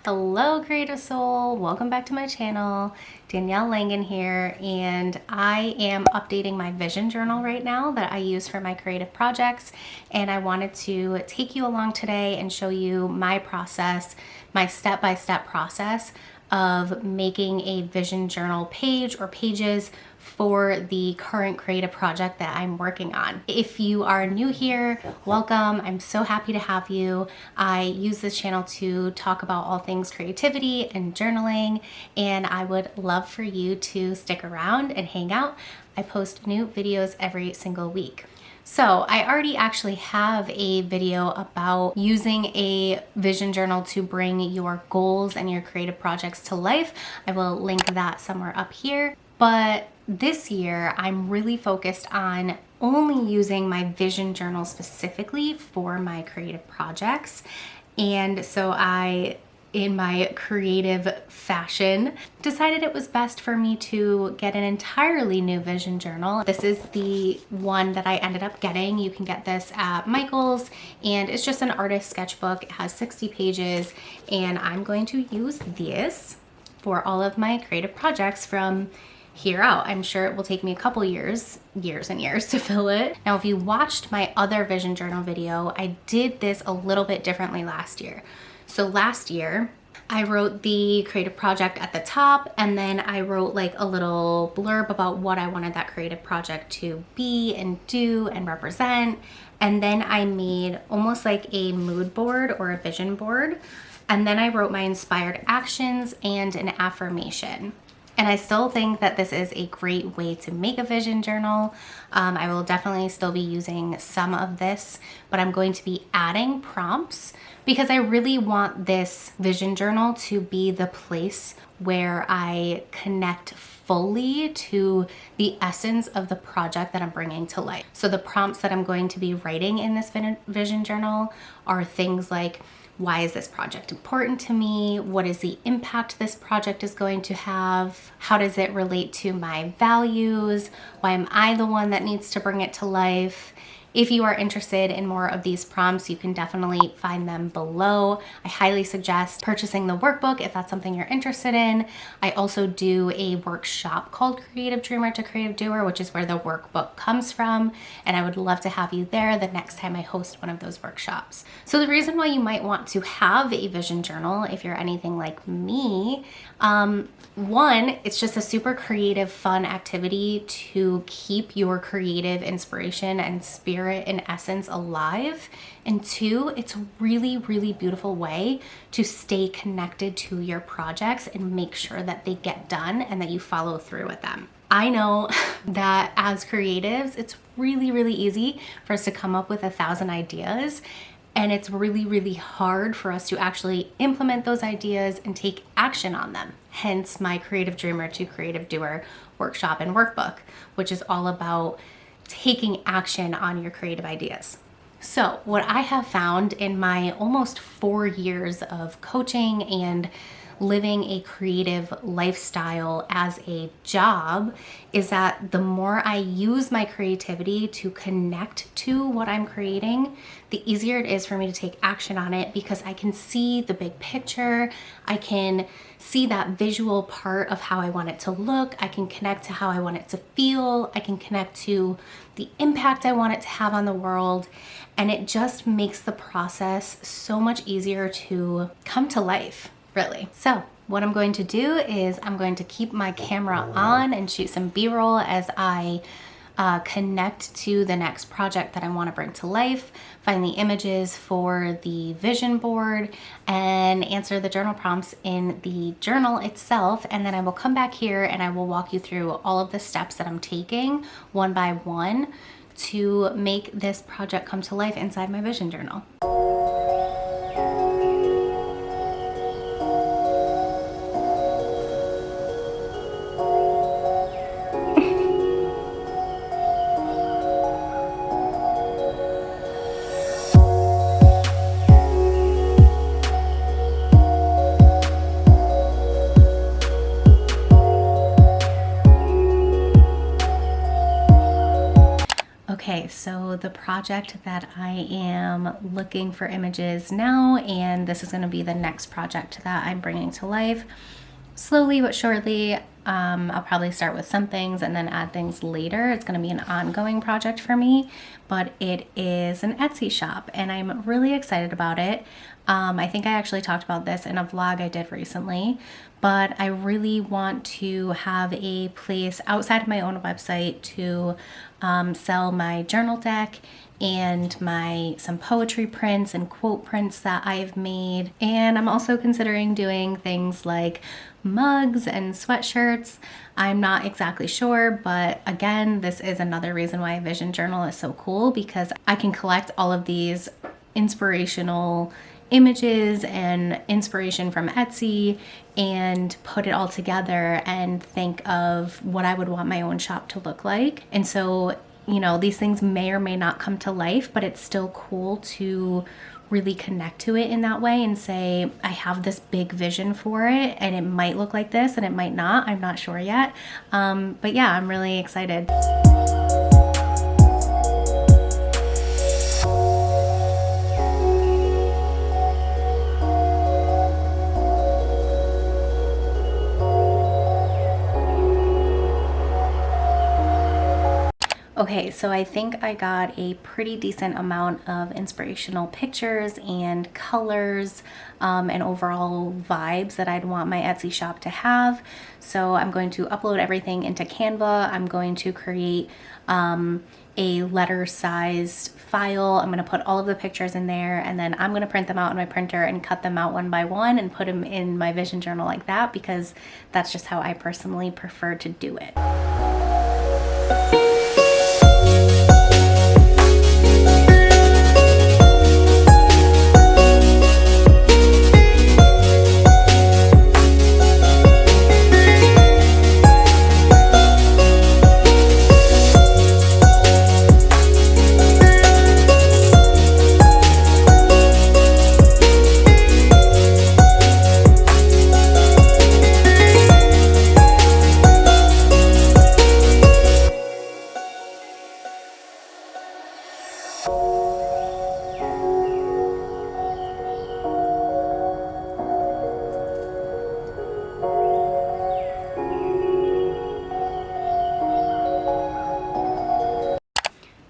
Hello creative soul, welcome back to my channel. Danielle Langin here, and I am updating my vision journal right now that I use for my creative projects, and I wanted to take you along today and show you my process, my step-by-step process of making a vision journal page or pages for the current creative project that I'm working on. If you are new here, welcome. I'm so happy to have you. I use this channel to talk about all things creativity and journaling, and I would love for you to stick around and hang out. I post new videos every single week. So I already actually have a video about using a vision journal to bring your goals and your creative projects to life. I will link that somewhere up here. But this year, I'm really focused on only using my vision journal specifically for my creative projects. And so in my creative fashion, decided it was best for me to get an entirely new vision journal. This is the one that I ended up getting. You can get this at Michael's, and it's just an artist sketchbook. It has 60 pages, and I'm going to use this for all of my creative projects from here out. I'm sure it will take me a couple years and years to fill it. Now, if you watched my other vision journal video, I did this a little bit differently last year. So last year, I wrote the creative project at the top, and then I wrote like a little blurb about what I wanted that creative project to be and do and represent. And then I made almost like a mood board or a vision board. And then I wrote my inspired actions and an affirmation. And I still think that this is a great way to make a vision journal. I will definitely still be using some of this, but I'm going to be adding prompts because I really want this vision journal to be the place where I connect fully to the essence of the project that I'm bringing to life. So the prompts that I'm going to be writing in this vision journal are things like, why is this project important to me? What is the impact this project is going to have? How does it relate to my values? Why am I the one that needs to bring it to life? If you are interested in more of these prompts, you can definitely find them below. I highly suggest purchasing the workbook if that's something you're interested in. I also do a workshop called Creative Dreamer to Creative Doer, which is where the workbook comes from. And I would love to have you there the next time I host one of those workshops. So the reason why you might want to have a vision journal, if you're anything like me, one, it's just a super creative, fun activity to keep your creative inspiration and spirit and essence alive. And two, it's a really, really beautiful way to stay connected to your projects and make sure that they get done and that you follow through with them. I know that as creatives, it's really, really easy for us to come up with 1,000 ideas. And it's really, really hard for us to actually implement those ideas and take action on them. Hence my Creative Dreamer to Creative Doer workshop and workbook, which is all about taking action on your creative ideas. So what I have found in my almost 4 years of coaching and living a creative lifestyle as a job is that the more I use my creativity to connect to what I'm creating, the easier it is for me to take action on it because I can see the big picture. I can see that visual part of how I want it to look. I can connect to how I want it to feel. I can connect to the impact I want it to have on the world. And it just makes the process so much easier to come to life. Really. So what I'm going to do is I'm going to keep my camera on and shoot some B-roll as I connect to the next project that I want to bring to life, find the images for the vision board, and answer the journal prompts in the journal itself. And then I will come back here and I will walk you through all of the steps that I'm taking one by one to make this project come to life inside my vision journal. Okay, so the project that I am looking for images now, and this is going to be the next project that I'm bringing to life slowly but surely. I'll probably start with some things and then add things later. It's going to be an ongoing project for me, but it is an Etsy shop and I'm really excited about it. I think I actually talked about this in a vlog I did recently, but I really want to have a place outside of my own website to sell my journal deck and some poetry prints and quote prints that I've made. And I'm also considering doing things like mugs and sweatshirts. I'm not exactly sure, but again, this is another reason why a vision journal is so cool, because I can collect all of these inspirational images and inspiration from Etsy and put it all together and think of what I would want my own shop to look like. And so, these things may or may not come to life, but it's still cool to really connect to it in that way and say, I have this big vision for it and it might look like this and it might not. I'm not sure yet. But yeah, I'm really excited. Okay, so I think I got a pretty decent amount of inspirational pictures and colors and overall vibes that I'd want my Etsy shop to have. So I'm going to upload everything into Canva. I'm going to create a letter-sized file. I'm going to put all of the pictures in there, and then I'm going to print them out on my printer and cut them out one by one and put them in my vision journal like that, because that's just how I personally prefer to do it.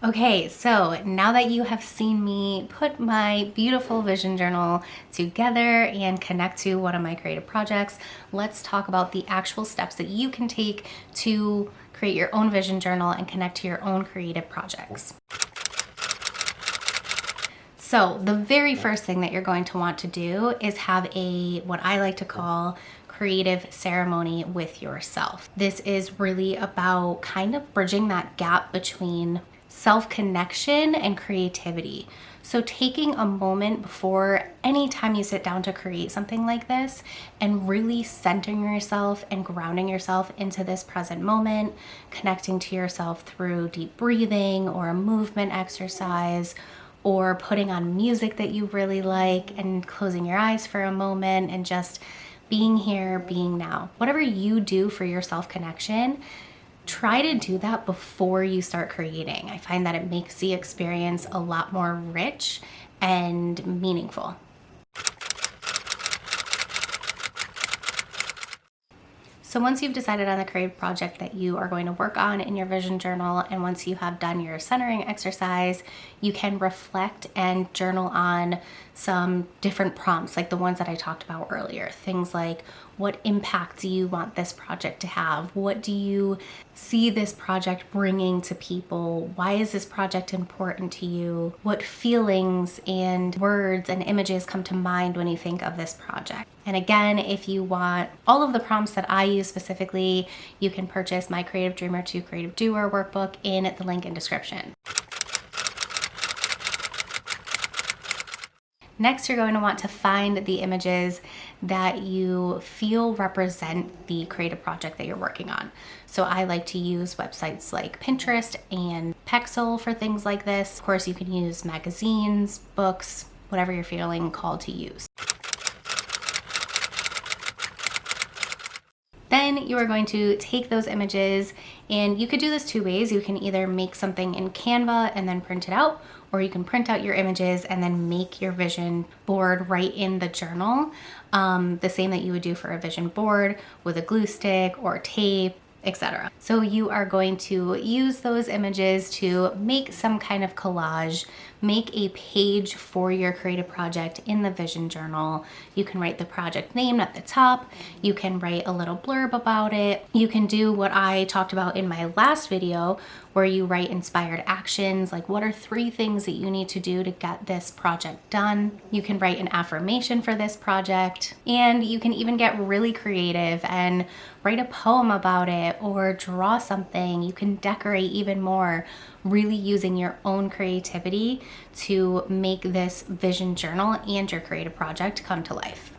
Okay, so now that you have seen me put my beautiful vision journal together and connect to one of my creative projects, let's talk about the actual steps that you can take to create your own vision journal and connect to your own creative projects. So the very first thing that you're going to want to do is have what I like to call creative ceremony with yourself. This is really about kind of bridging that gap between self-connection and creativity. So taking a moment before any time you sit down to create something like this and really centering yourself and grounding yourself into this present moment, connecting to yourself through deep breathing or a movement exercise, or putting on music that you really like and closing your eyes for a moment and just being here, being now. Whatever you do for your self-connection, try to do that before you start creating. I find that it makes the experience a lot more rich and meaningful. So once you've decided on the creative project that you are going to work on in your vision journal, and once you have done your centering exercise, you can reflect and journal on some different prompts, like the ones that I talked about earlier. Things like, what impact do you want this project to have? What do you see this project bringing to people? Why is this project important to you? What feelings and words and images come to mind when you think of this project? And again, if you want all of the prompts that I use specifically, you can purchase my Creative Dreamer to Creative Doer workbook in the link in description. Next, you're going to want to find the images that you feel represent the creative project that you're working on. So I like to use websites like Pinterest and Pexel for things like this. Of course, you can use magazines, books, whatever you're feeling called to use. Then Then you are going to take those images, and you could do this two ways. You can either make something in Canva and then print it out, or you can print out your images and then make your vision board right in the journal, the same that you would do for a vision board with a glue stick or tape, etc. So you are going to use those images to make some kind of collage, make a page for your creative project in the vision journal. You can write the project name at the top. You can write a little blurb about it. You can do what I talked about in my last video, where you write inspired actions, like what are 3 things that you need to do to get this project done. You can write an affirmation for this project, and you can even get really creative and write a poem about it or draw something. You can decorate even more, really using your own creativity to make this vision journal and your creative project come to life.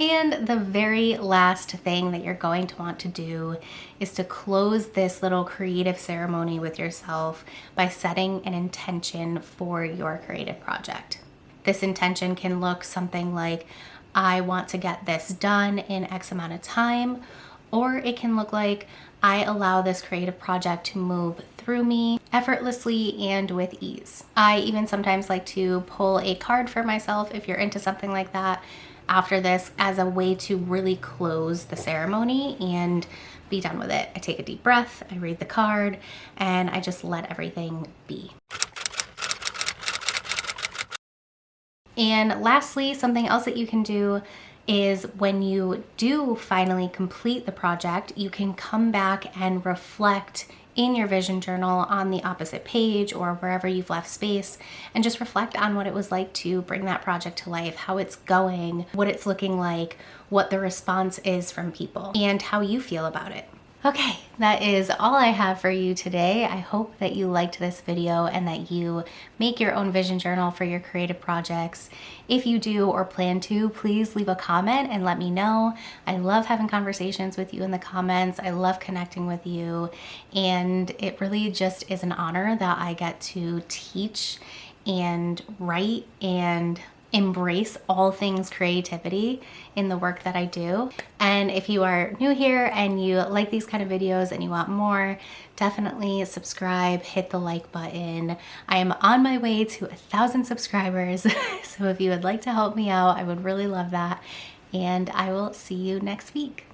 And the very last thing that you're going to want to do is to close this little creative ceremony with yourself by setting an intention for your creative project. This intention can look something like, I want to get this done in X amount of time, or it can look like, I allow this creative project to move through me effortlessly and with ease. I even sometimes like to pull a card for myself, if you're into something like that, after this, as a way to really close the ceremony and be done with it. I take a deep breath, I read the card, and I just let everything be. And lastly, something else that you can do is when you do finally complete the project, you can come back and reflect in your vision journal on the opposite page or wherever you've left space, and just reflect on what it was like to bring that project to life, how it's going, what it's looking like, what the response is from people, and how you feel about it. Okay, that is all I have for you today. I hope that you liked this video and that you make your own vision journal for your creative projects. If you do or plan to, please leave a comment and let me know. I love having conversations with you in the comments. I love connecting with you, and it really just is an honor that I get to teach and write and embrace all things creativity in the work that I do. And if you are new here and you like these kind of videos and you want more, definitely subscribe, hit the like button. I am on my way to 1,000 subscribers. So if you would like to help me out, I would really love that. And I will see you next week.